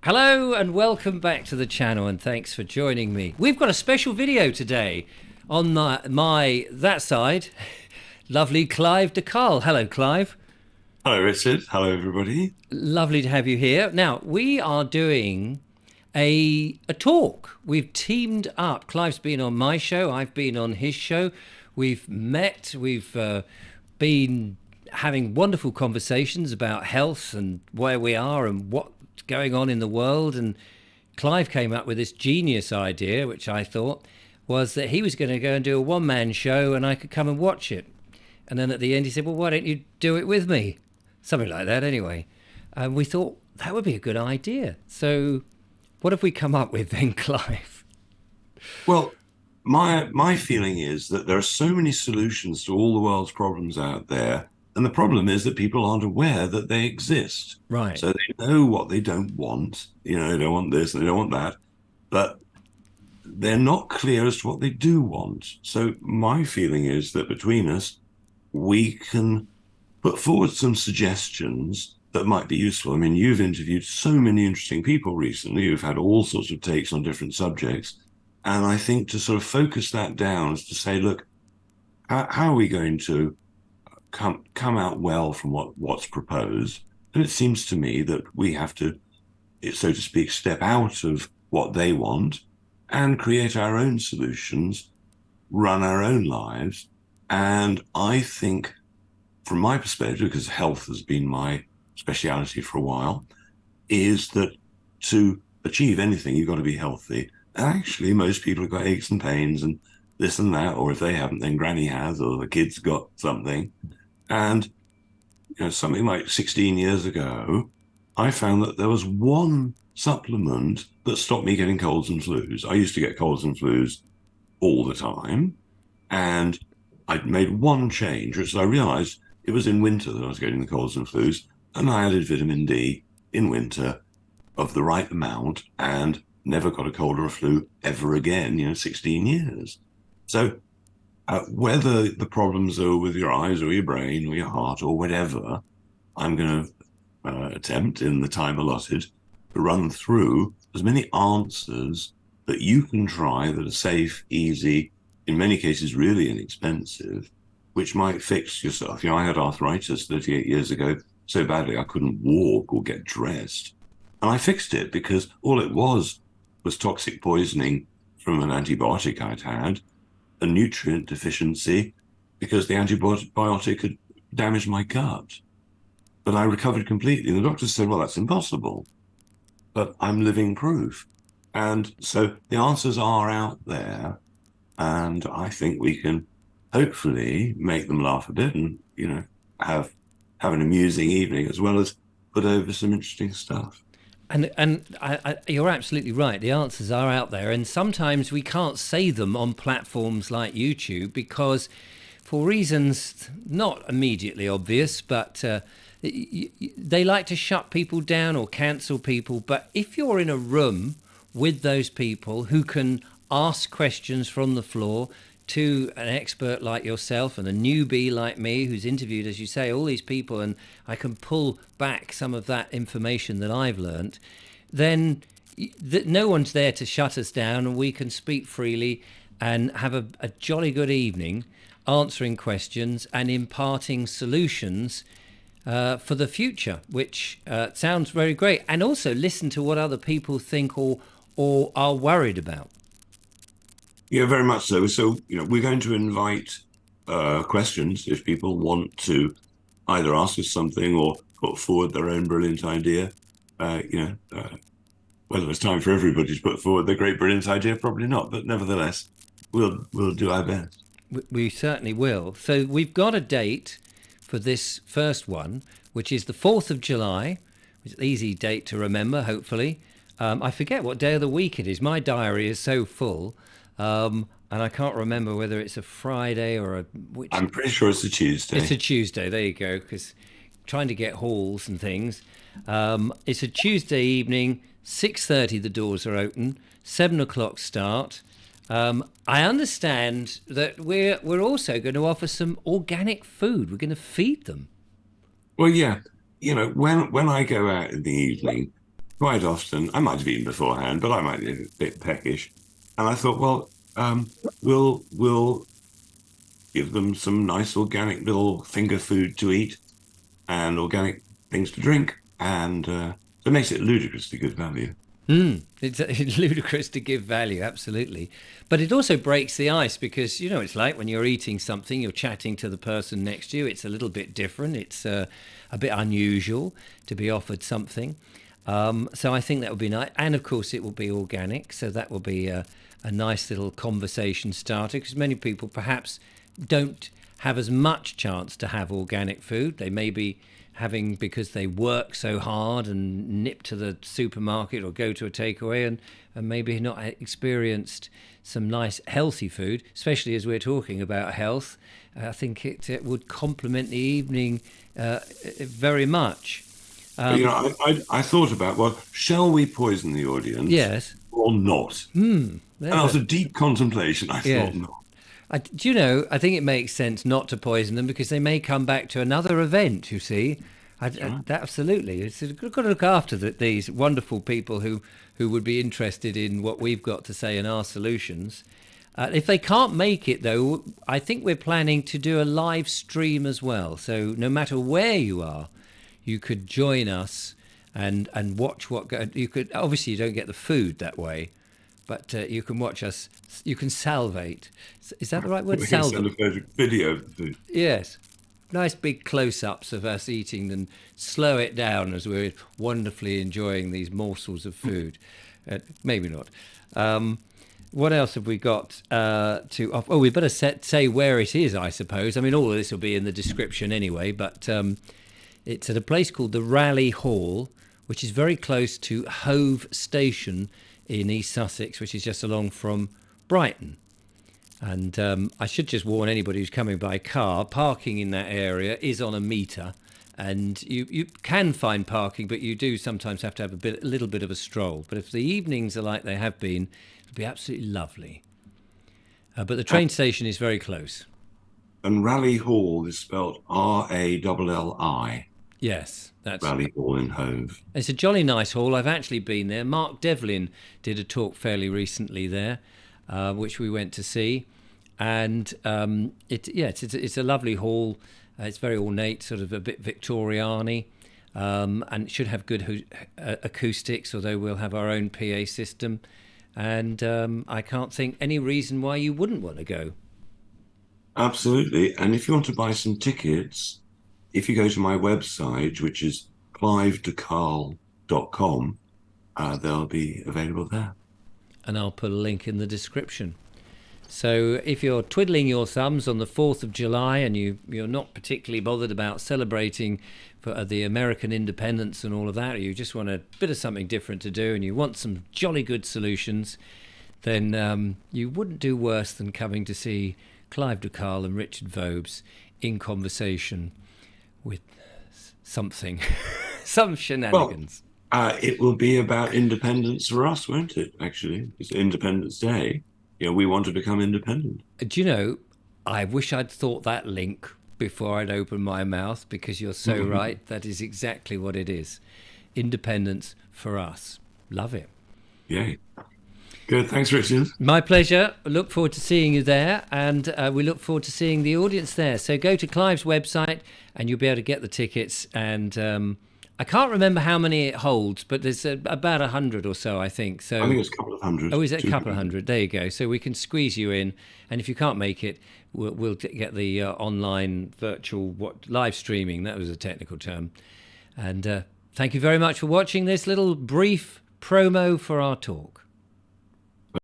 Hello and welcome back to the channel, and thanks for joining me. We've got a special video today on that side. Lovely Clive De Carle. Hello, Clive. Hello, Richard. Hello, everybody. Lovely to have you here. Now we are doing a talk. We've teamed up. Clive's been on my show. I've been on his show. We've met. We've been having wonderful conversations about health and where we are and what's going on in the world. And Clive came up with this genius idea, which I thought was that he was going to go and do a one-man show and I could come and watch it. And then at the end he said, well, why don't you do it with me? Something like that anyway. And we thought that would be a good idea. So what have we come up with then, Clive? Well, my feeling is that there are so many solutions to all the world's problems out there, and the problem is that people aren't aware that they exist. Right. So they know what they don't want. They don't want this, and they don't want that, but they're not clear as to what they do want. So my feeling is that between us, we can put forward some suggestions that might be useful. I mean, you've interviewed so many interesting people recently. You've had all sorts of takes on different subjects. And I think to sort of focus that down is to say, look, how are we going to come out well from what's proposed? And it seems to me that we have to, so to speak, step out of what they want and create our own solutions, run our own lives. And I think, from my perspective, because health has been my speciality for a while, is that to achieve anything, you've got to be healthy. And actually, most people have got aches and pains and this and that, or if they haven't, then granny has, or the kid's got something. And something like 16 years ago, I found that there was one supplement that stopped me getting colds and flus. I used to get colds and flus all the time. And I'd made one change, which I realized it was in winter that I was getting the colds and flus. And I added vitamin D in winter of the right amount and never got a cold or a flu ever again, 16 years. So whether the problems are with your eyes or your brain or your heart or whatever, I'm going to attempt in the time allotted to run through as many answers that you can try that are safe, easy, in many cases really inexpensive, which might fix yourself. I had arthritis 38 years ago so badly I couldn't walk or get dressed. And I fixed it because all it was toxic poisoning from an antibiotic I'd had, a nutrient deficiency because the antibiotic had damaged my gut. But I recovered completely. And the doctor said, well, that's impossible. But I'm living proof. And so the answers are out there. And I think we can hopefully make them laugh a bit and, have an amusing evening as well as put over some interesting stuff. And you're absolutely right. The answers are out there, and sometimes we can't say them on platforms like YouTube because, for reasons not immediately obvious, but they like to shut people down or cancel people. But if you're in a room with those people who can ask questions from the floor to an expert like yourself and a newbie like me who's interviewed, as you say, all these people, and I can pull back some of that information that I've learnt, then no one's there to shut us down, and we can speak freely and have a jolly good evening answering questions and imparting solutions for the future, which sounds very great. And also listen to what other people think or are worried about. Yeah, very much so. So, we're going to invite questions if people want to either ask us something or put forward their own brilliant idea. Whether it's time for everybody to put forward their great brilliant idea, probably not. But nevertheless, we'll do our best. We certainly will. So we've got a date for this first one, which is the 4th of July, which is an easy date to remember, hopefully. I forget what day of the week it is. My diary is so full. And I can't remember whether it's a Friday or which. I'm pretty sure it's a Tuesday. It's a Tuesday. There you go. Because trying to get halls and things. It's a Tuesday evening. 6:30 the doors are open. 7 o'clock start. I understand that we're also going to offer some organic food. We're going to feed them. Well, yeah. When I go out in the evening, quite often, I might have eaten beforehand, but I might be a bit peckish. And I thought, well, we'll give them some nice organic little finger food to eat and organic things to drink, and it makes it ludicrously good value. It's ludicrous to give value, absolutely. But it also breaks the ice because, it's like when you're eating something, you're chatting to the person next to you. It's a little bit different. It's a bit unusual to be offered something. So I think that would be nice. And of course, it will be organic. So that will be a nice little conversation starter because many people perhaps don't have as much chance to have organic food. They may be having because they work so hard and nip to the supermarket or go to a takeaway and maybe not experienced some nice healthy food, especially as we're talking about health. I think it would complement the evening very much. I thought about, well, shall we poison the audience? Yes. Or not? And after deep contemplation, I thought not. I think it makes sense not to poison them because they may come back to another event, you see. Absolutely. We've got to look after these wonderful people who would be interested in what we've got to say and our solutions. If they can't make it, though, I think we're planning to do a live stream as well. So no matter where you are, you could join us and watch you could. Obviously, you don't get the food that way. But you can watch us. You can salivate. Is that the right word? Salivate. Send a video of the food. Yes. Nice big close-ups of us eating and slow it down as we're wonderfully enjoying these morsels of food. Maybe not. What else have we got we better say where it is, I suppose. I mean, all of this will be in the description anyway, but it's at a place called the Ralli Hall, which is very close to Hove Station in East Sussex, which is just along from Brighton. And I should just warn anybody who's coming by car, parking in that area is on a meter. And you can find parking, but you do sometimes have to have a little bit of a stroll. But if the evenings are like they have been, it'll be absolutely lovely. But the train station is very close. And Ralli Hall is spelled Ralli. Yes, that's Ralli Hall in Hove. It's a jolly nice hall. I've actually been there. Mark Devlin did a talk fairly recently there, which we went to see, and it's a lovely hall. It's very ornate, sort of a bit Victorian-y, and it should have good acoustics. Although we'll have our own PA system, and I can't think any reason why you wouldn't want to go. Absolutely, and if you want to buy some tickets, if you go to my website, which is clivedecarle.com, they'll be available there. And I'll put a link in the description. So if you're twiddling your thumbs on the 4th of July and you're not particularly bothered about celebrating for the American independence and all of that, or you just want a bit of something different to do and you want some jolly good solutions, then you wouldn't do worse than coming to see Clive De Carle and Richard Vobes in conversation with something, some shenanigans. Well, it will be about independence for us, won't it, actually? It's Independence Day. We want to become independent. Do you know, I wish I'd thought that link before I'd opened my mouth, because you're so right. That is exactly what it is. Independence for us. Love it. Yay. Good. Thanks, Richard. My pleasure. Look forward to seeing you there, and we look forward to seeing the audience there. So go to Clive's website and you'll be able to get the tickets. And I can't remember how many it holds, but there's about 100 or so, I think. So I think it's a couple of hundred. Oh, is it a couple of hundred? There you go. So we can squeeze you in, and if you can't make it, we'll get the online virtual live streaming. That was a technical term. And thank you very much for watching this little brief promo for our talk.